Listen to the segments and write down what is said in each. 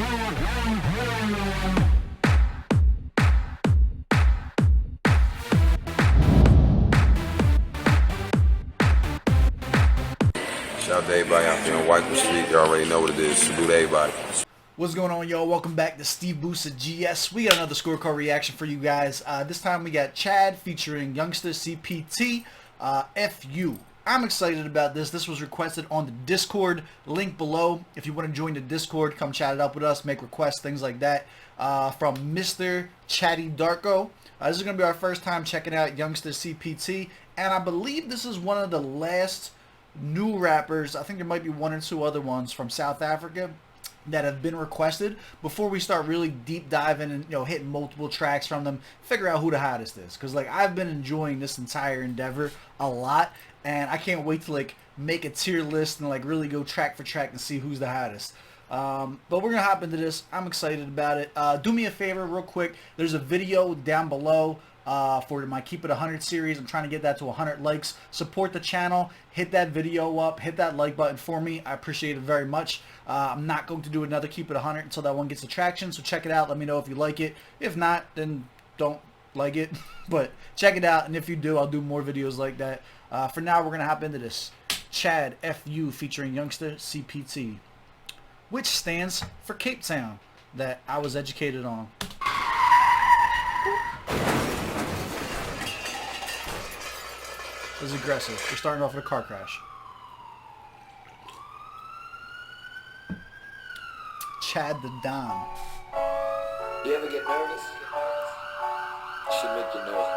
Shout out to everybody out there on White Street. You already know what it is. Salute to everybody. What's going on, y'all? Welcome back to SteveBussaGS. We got another scorecard reaction for you guys. This time we got Chad featuring YoungstaCPT, FU. I'm excited about this. This was requested on the Discord, link below. If you want to join the Discord, come chat it up with us, make requests, things like that. From Mr. Chatty Darko. This is going to be our first time checking out YoungstaCPT, and I believe this is one of the last new rappers. I think there might be one or two other ones from South Africa that have been requested. Before we start really deep diving and hitting multiple tracks from them, figure out who the hottest is, because like I've been enjoying this entire endeavor a lot, and I can't wait to like make a tier list and like really go track for track and see who's the hottest. But we're gonna hop into this. I'm excited about it. Do me a favor real quick, there's a video down below for my Keep It 100 series. I'm trying to get that to 100 likes. Support the channel, hit that video up, hit that like button for me. I appreciate it very much. I'm not going to do another Keep It 100 until that one gets traction, so check it out. Let me know if you like it. If not, then don't like it. But check it out, and if you do, I'll do more videos like that. For now, we're going to hop into this. Chad FU featuring YoungstaCPT, which stands for Cape Town, that I was educated on. This is aggressive. We're starting off with a car crash. Chad the Don. You ever get nervous? It should make you nervous.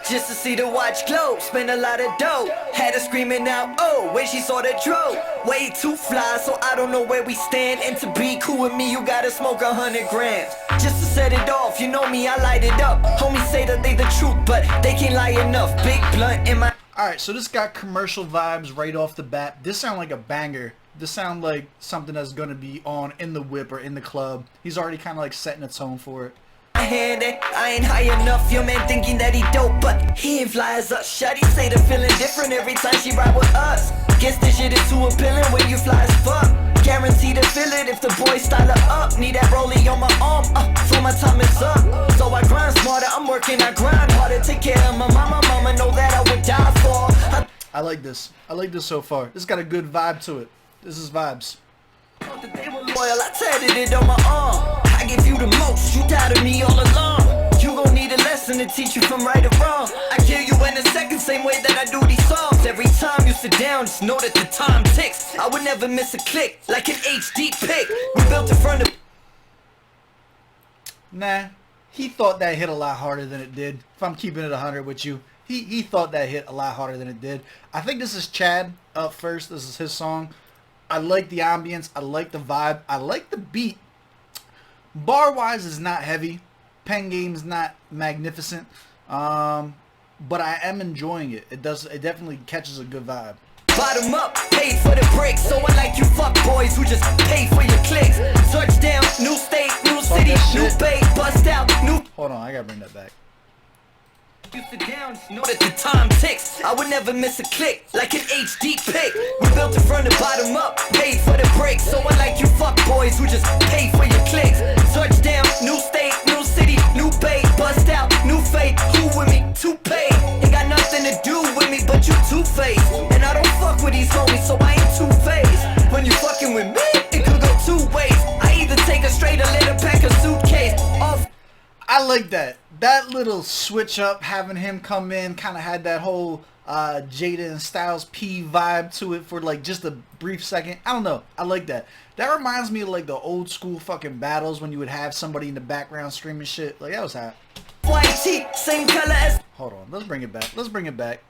Just to see the watch glow, spend a lot of dough. Had her screaming out, oh, when she saw the drove. Way too fly, so I don't know where we stand. And to be cool with me, you gotta smoke 100 grams. Just to set it off, you know me, I light it up. Homies say that they the truth, but they can't lie enough. Big blunt in my... Alright, so this got commercial vibes right off the bat. This sound like a banger. This sound like something that's gonna be on in the whip or in the club. He's already kind of like setting a tone for it. I ain't high enough, your man thinking that he dope, but he ain't fly as us. Shawty say the feeling different every time she ride with us. Guess this shit is too appealing when you fly as fuck. Guarantee to feel it if the boy style her up. Need that rollie on my arm, so my time is up. So I grind smarter, I'm working, I grind harder. Take care of my mama, mama know that I would die for. I like this. I like this so far. This got a good vibe to it. This is vibes. They were loyal, I tatted it on my arm. I give you the most, you doubted me all along. You gon' need a lesson to teach you from right or wrong. I kill you in a second, same way that I do these songs. Every time you sit down, just know that the time ticks. I would never miss a click, like an HD pick. We built in front of... Nah, he thought that hit a lot harder than it did. If I'm keeping it 100 with you, he thought that hit a lot harder than it did. I think this is Chad up first. This is his song. I like the ambience. I like the vibe. I like the beat. Bar-wise is not heavy. Pen game's not magnificent. But I am enjoying it. It definitely catches a good vibe. Bottom up, paid for the bricks. So unlike you fuck boys who just pay for your clicks. Touchdown, new state, new city, new bay, bust out, new... Hold on, I gotta bring that back. You sit down, know that the time ticks. I would never miss a click, like an HD pick. We built it from the bottom up, paid for the bricks. So unlike you fuck boys who just pay for your clicks. Touchdown, new state, new city, new bay, bust out, new fate. Who with me? To pay. Ain't got nothing to do with me, but you two-faced. And I don't fuck with these homies, so I ain't two-faced. When you fucking with me, it could go two ways. I either take a straight or let her pack a suitcase. Off. I like that. That little switch up, having him come in, kind of had that whole Jada and Styles P vibe to it for like just a brief second. I don't know. I like that. That reminds me of like the old school fucking battles when you would have somebody in the background screaming shit. Like that was hot. White tee, same color as... Hold on. Let's bring it back. Let's bring it back.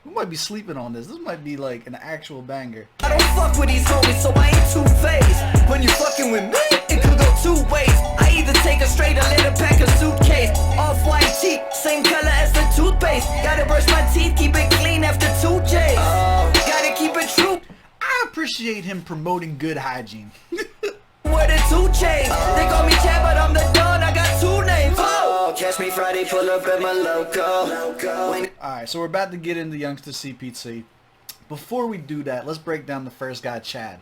We might be sleeping on this. This might be like an actual banger. I don't fuck with these homies, so I ain't two-faced. When you fucking with me, it could go two ways. I either take a straight or let her pack a suitcase. Off-white tee, same color as the toothpaste. Gotta brush my teeth, keep it clean after 2 J's. Gotta keep it true. I appreciate him promoting good hygiene. Where the 2 chains? They call me Chad, but I'm the Don. I got 2 names. Catch me Friday, pull up at my local. Alright, so we're about to get into YoungstaCPT. before we do that, let's break down the first guy, Chad.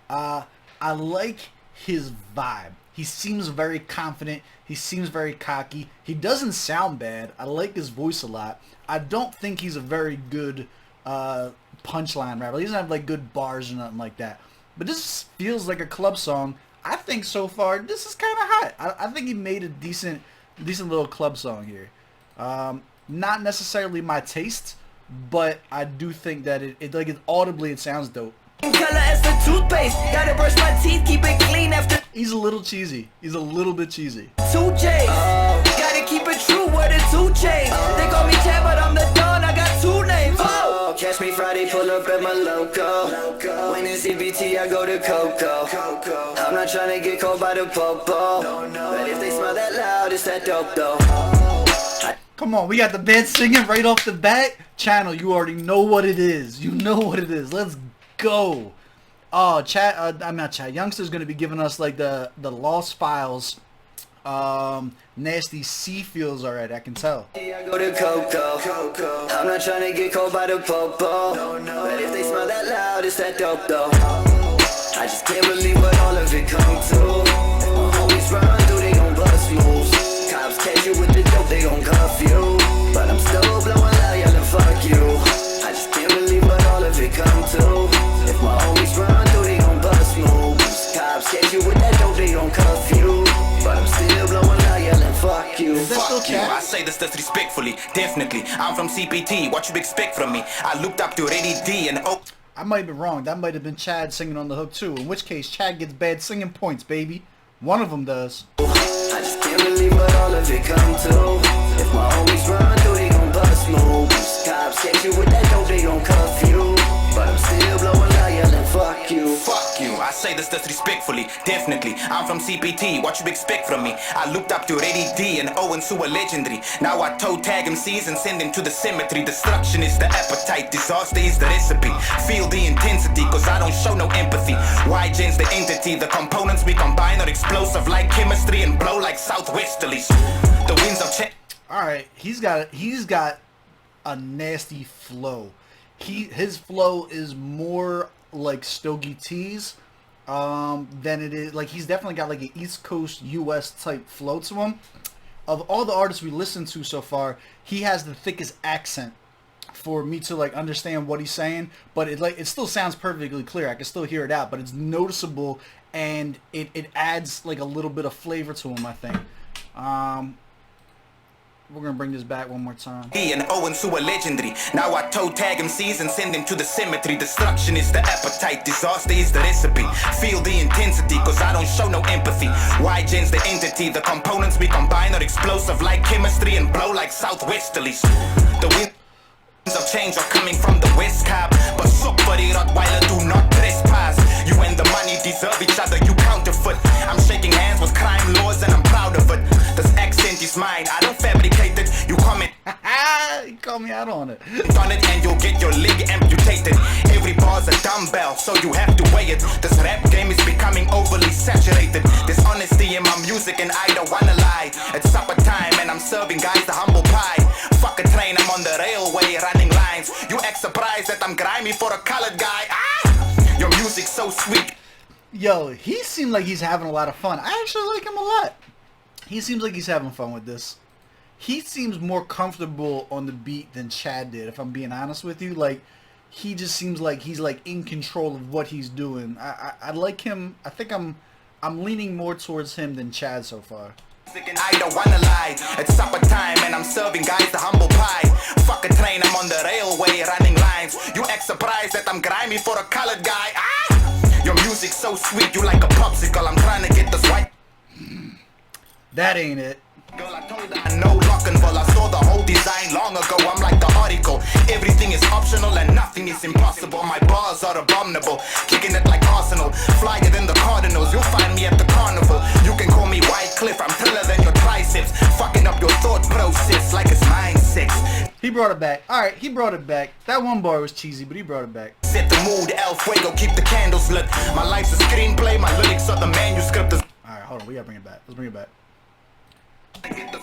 I like his vibe. He seems very confident. He seems very cocky. He doesn't sound bad. I like his voice a lot. I don't think he's a very good punchline rapper. He doesn't have like good bars or nothing like that. But this feels like a club song. I think so far this is kind of hot. I think he made a decent little club song here. Not necessarily my taste, but I do think that it like audibly it sounds dope. Color as the toothpaste. Gotta brush my teeth, keep it clean after He's a little cheesy. He's a little bit cheesy. 2 J's. Gotta keep it true with the 2 chains. They call me Chad, but I'm the Don. I got 2 names. Oh, catch me Friday, pull up at my loco. When it's CPT, I go to Coco. I'm not trying to get caught by the popo. But if they smell that loud, it's that dope though. Come on, we got the band singing right off the bat. Channel, you already know what it is. You know what it is. Let's go. Oh, Chad, I'm not Chad. Youngster's gonna be giving us like the Lost Files, nasty C feels already. I can tell. I go to Coco. I'm not trying to get caught by the popo. But if they smell that loud, it's that dope though. I just can't believe what all of it come to. My homies run through, they gon' bust moves. Cops catch you with the dope, they gon' cuff you. But I'm still blowing loud, yelling fuck you. I just can't believe what all of it come to. If my homies run through, they gon' bust moves. Cops catch you with that dope, they gon' cuff you. But I'm still blowing loud, yelling fuck you. Fuck You, I say this disrespectfully, definitely. I'm from CPT, what you expect from me? I looked up to Reddy D and oh. I might be wrong. That might have been Chad singing on the hook too. In which case, Chad gets bad singing points, baby. One of them does. I just can't believe what all of it come to. If my homies run through, they gon' bust moves. Cops catch you with that dope, they gon' cuff you. But I'm still blowing loud, yelling fuck you. Fuck you, I say this disrespectfully, definitely. I'm from CPT, what you expect from me? I looked up to Reddy D and Owens who are legendary. Now I toe tag MCs and send them to the cemetery. Destruction is the appetite, disaster is the recipe. Feel the intensity, cause I don't show no empathy. Y-Gen's the entity, the components we combine are explosive like chemistry and blow like southwesterlies. The winds of change. Alright, he's got a nasty flow. His flow is more like Stogie T's than it is like he's definitely got like an East Coast US type flow to him. Of all the artists we listened to so far, he has the thickest accent for me to like understand what he's saying, but it still sounds perfectly clear. I can still hear it out, but it's noticeable and it adds like a little bit of flavor to him, I think. We're gonna bring this back one more time. D and Owens who are legendary. Now I toe tag MCs and send them to the cemetery. Destruction is the appetite, disaster is the recipe. Feel the intensity, cause I don't show no empathy. Y-Gen's the entity, the components we combine are explosive like chemistry and blow like southwesterlies. The winds of change are coming from the west cap, but suck for the Rottweiler, do not trespass. You and the money deserve each other, you counterfeit. I'm shaking hands with crime laws and I'm proud of it. This accent is mine, I don't fabricate it. You comment He called me out on it. on it and you'll get your leg amputated. Every bar's a dumbbell, so you have to weigh it. This rap game is becoming overly saturated. There's honesty in my music and I don't wanna lie. It's supper time and I'm serving guys the humble pie. Fuck a train, I'm on the railway running lines. You act surprised that I'm grimy for a colored guy. Ah! Your music's so sweet. Yo, he seemed like he's having a lot of fun. I actually like him a lot. He seems like he's having fun with this. He seems more comfortable on the beat than Chad did, if I'm being honest with you. Like, he just seems like he's like in control of what he's doing. I like him. I think I'm leaning more towards him than Chad so far. I don't wanna lie. It's supper time and I'm serving guys the humble pie. Fuck a train, I'm on the railway running lines. You act surprised that I'm grimy for a colored guy. Ah! Your music's so sweet, you like a popsicle. I'm trying to get this white. That ain't it. Girl, I told her I know Lockenville. I saw the whole design long ago. I'm like the article. Everything is optional and nothing is impossible. My bars are abominable. Kicking it like Arsenal. Flyer than the Cardinals. You'll find me at the carnival. You can call me White Cliff. I'm thriller than your triceps. Fucking up your thought process like it's 9-6. He brought it back. Alright, he brought it back. That one bar was cheesy, but he brought it back. Set the mood, El Fuego, keep the candles lit. My life's a screenplay. My lyrics are the manuscript. Alright, hold on. We gotta bring it back. Let's bring it back.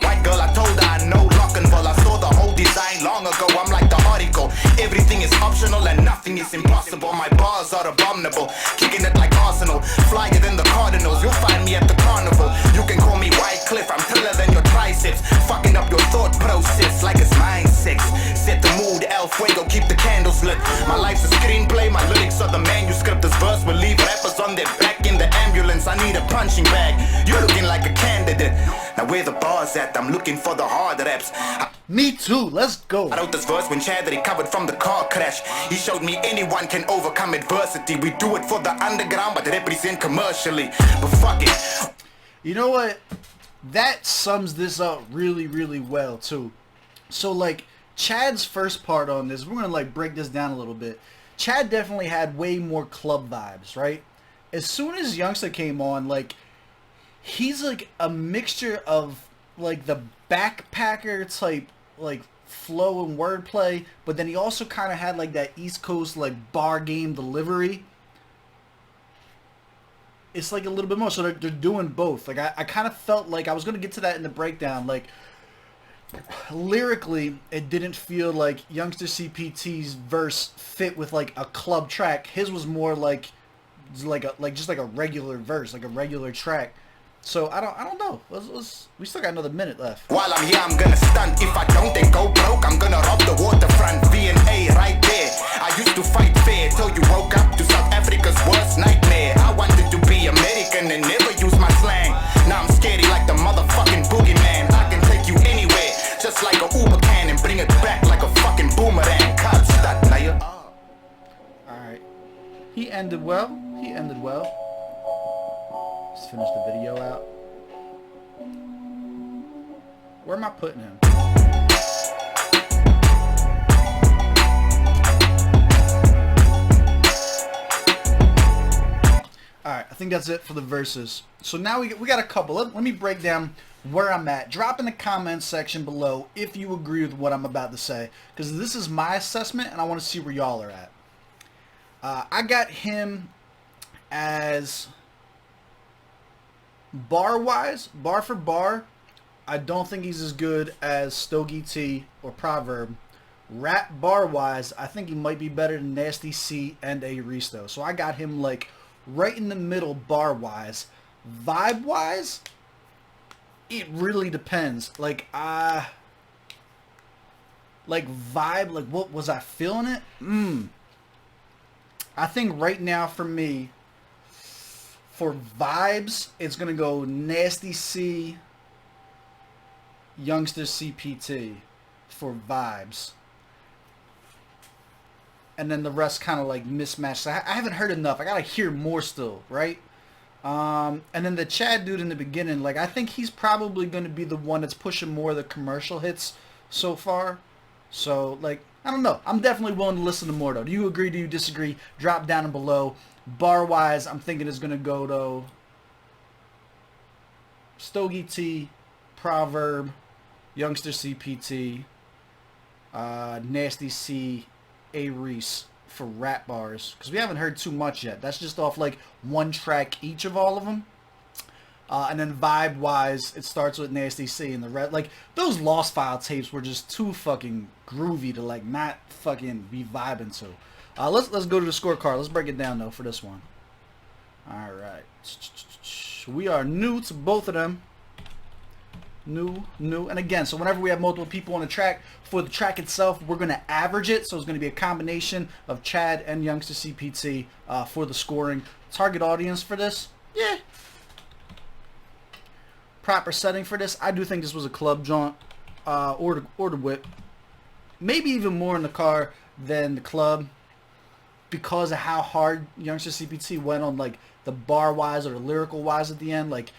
White girl, I told her I know rock and roll. I saw the whole design long ago. I'm like the article. Everything is optional and nothing is impossible. My bars are abominable. Kicking it like Arsenal. Flyer than the Cardinals. You'll find me at the carnival. You can call me White Cliff. I'm taller than your triceps. Fucking up your thought process like it's mind sex. Set the mood, El Fuego, keep the candles lit. My life's a screenplay. My lyrics are the manuscript. This verse will leave rappers on their back in the ambulance. I need a punching bag. You're looking like a candidate. Now where the bars at? I'm looking for the hard raps. Me too. Let's go. I wrote this verse when Chad recovered from the car crash. He showed me anyone can overcome adversity. We do it for the underground, but represent commercially. But fuck it. You know what? That sums this up really, really well too. So like Chad's first part on this, we're gonna like break this down a little bit. Chad definitely had way more club vibes, right? As soon as Youngsta came on, like he's like a mixture of like the backpacker type like flow and wordplay, but then he also kind of had like that East Coast like bar game delivery. It's like a little bit more, so they're doing both. Like I kind of felt like I was gonna get to that in the breakdown. Like lyrically, it didn't feel like YoungstaCPT's verse fit with like a club track. His was more like just like a regular verse, like a regular track. So I don't know. We still got another minute left. While I'm here, I'm gonna stunt. If I don't, then go broke. I'm gonna rob the waterfront. V&A right there. I used to fight fair till you woke up to South Africa's worst nightmare. I wanted to be American and never use my slang. Now I'm scary like the motherfucking boogeyman. I can take you anywhere, just like a Uber can, and bring it back like a fucking boomerang. Cop stuck, now you. Alright. He ended well. He ended well. Let's finish the video out. Where am I putting him? Alright, I think that's it for the verses. So now we got a couple. Let me break down where I'm at. Drop in the comments section below if you agree with what I'm about to say, because this is my assessment and I want to see where y'all are at. I got him as bar-wise, bar for bar, I don't think he's as good as SteveBussaGS or Proverb. Rap bar-wise, I think he might be better than Nasty C and A Reese though. So I got him like right in the middle bar-wise. Vibe-wise, it really depends. Like vibe, like what was I feeling it? I think right now for me, for vibes, it's going to go Nasty C, YoungstaCPT for vibes. And then the rest kind of like mismatched. I haven't heard enough. I got to hear more still, right? And then the Chad dude in the beginning, like I think he's probably going to be the one that's pushing more of the commercial hits so far. So like, I don't know. I'm definitely willing to listen to more though. Do you agree? Do you disagree? Drop down and below. Bar wise, I'm thinking it's gonna go to SteveBussaGS, Proverb, YoungstaCPT, Nasty C, A Reese for rap bars, because we haven't heard too much yet. That's just off like one track each of all of them. And then vibe wise, it starts with Nasty C, and the rest, like those Lost File tapes were just too fucking groovy to like not fucking be vibing to. Let's go to the scorecard. Let's break it down though for this one. All right, we are new to both of them. New, and again, so whenever we have multiple people on the track, for the track itself, we're gonna average it. So it's gonna be a combination of Chad and YoungstaCPT for the scoring. Target audience for this, yeah. Proper setting for this, I do think this was a club jaunt, or the whip. Maybe even more in the car than the club, because of how hard YoungstaCPT went on like the bar wise or the lyrical wise at the end. Like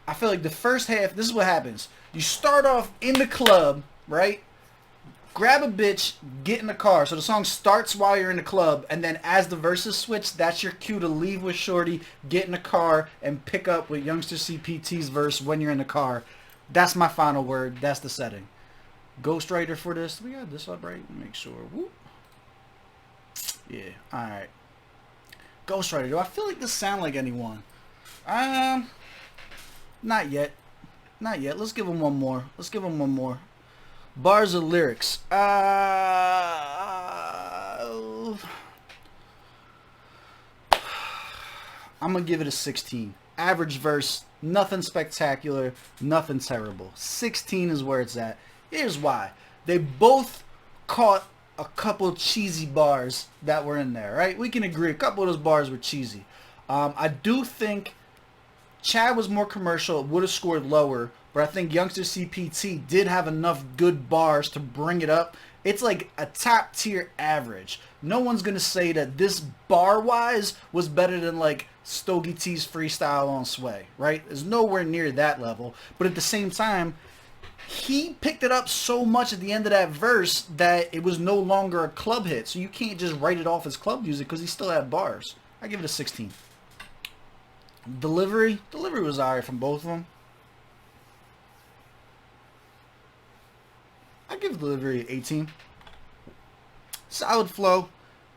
I feel like the first half, this is what happens. You start off in the club, right? Grab a bitch, get in the car. So the song starts while you're in the club, and then as the verses switch, that's your cue to leave with shorty, get in the car, and pick up with YoungstaCPT's verse when you're in the car. That's my final word. That's the setting. Ghostwriter for this. We got this up right. Make sure. Whoop. Yeah. All right. Ghostwriter. Do I feel like this sound like anyone? Not yet. Not yet. Let's give him one more. Let's give him one more. Bars or lyrics? I'm going to give it a 16. Average verse, nothing spectacular, nothing terrible. 16 is where it's at. Here's why. They both caught a couple cheesy bars that were in there, right? We can agree a couple of those bars were cheesy. I do think Chad was more commercial, would have scored lower, but I think YoungstaCPT did have enough good bars to bring it up. It's like a top tier average. No one's going to say that this bar-wise was better than like Stogie T's freestyle on Sway, right? It's nowhere near that level. But at the same time, he picked it up so much at the end of that verse that it was no longer a club hit. So you can't just write it off as club music because he still had bars. I give it a 16. Delivery was alright from both of them. I give delivery 18. Solid flow.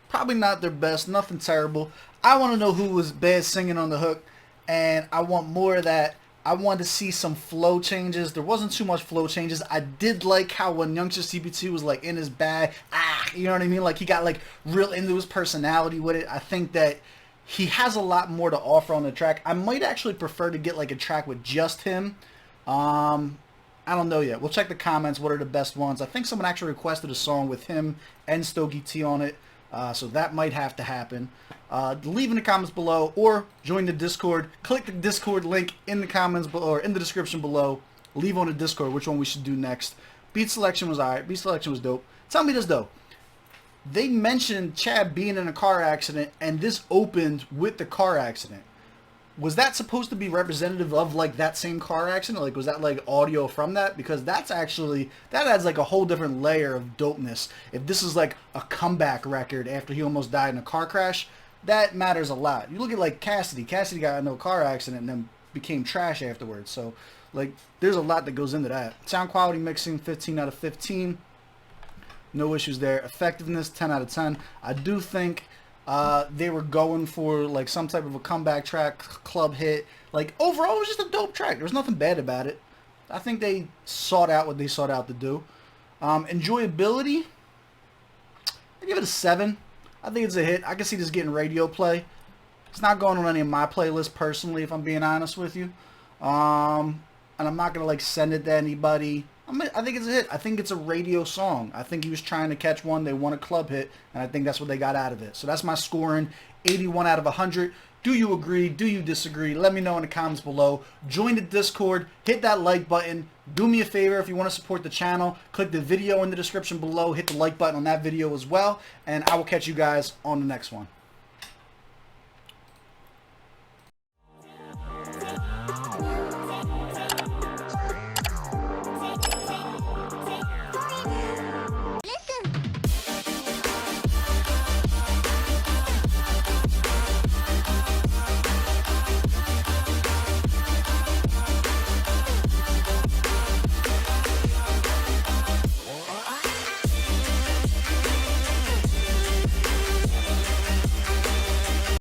Probably not their best. Nothing terrible. I want to know who was bad singing on the hook. And I want more of that. I wanted to see some flow changes. There wasn't too much flow changes. I did like how when YoungstaCPT was like in his bag, you know what I mean? Like he got like real into his personality with it. I think that he has a lot more to offer on the track. I might actually prefer to get like a track with just him. I don't know yet. We'll check the comments. What are the best ones? I think someone actually requested a song with him and Stogie T on it. So that might have to happen. Leave in the comments below or join the Discord. Click the Discord link in the comments below or in the description below. Leave on the Discord which one we should do next. Beat selection was alright. Beat selection was dope. Tell me this though. They mentioned Chad being in a car accident and this opened with the car accident. Was that supposed to be representative of like that same car accident? Like was that like audio from that? Because that's actually, that adds like a whole different layer of dopeness. If this is like a comeback record after he almost died in a car crash, that matters a lot. You look at like Cassidy. Cassidy got in a car accident and then became trash afterwards. So like there's a lot that goes into that. Sound quality mixing, 15 out of 15. No issues there. Effectiveness, 10 out of 10. I do think they were going for like some type of a comeback track, club hit. Like overall, it was just a dope track. There was nothing bad about it. I think they sought out what they sought out to do. Enjoyability, I give it a 7. I think it's a hit. I can see this getting radio play. It's not going on any of my playlists personally, if I'm being honest with you. And I'm not gonna like send it to anybody. I think it's a hit. I think it's a radio song. I think he was trying to catch one. They won a club hit, and I think that's what they got out of it. So that's my scoring, 81 out of 100. Do you agree? Do you disagree? Let me know in the comments below. Join the Discord. Hit that like button. Do me a favor if you want to support the channel. Click the video in the description below. Hit the like button on that video as well. And I will catch you guys on the next one.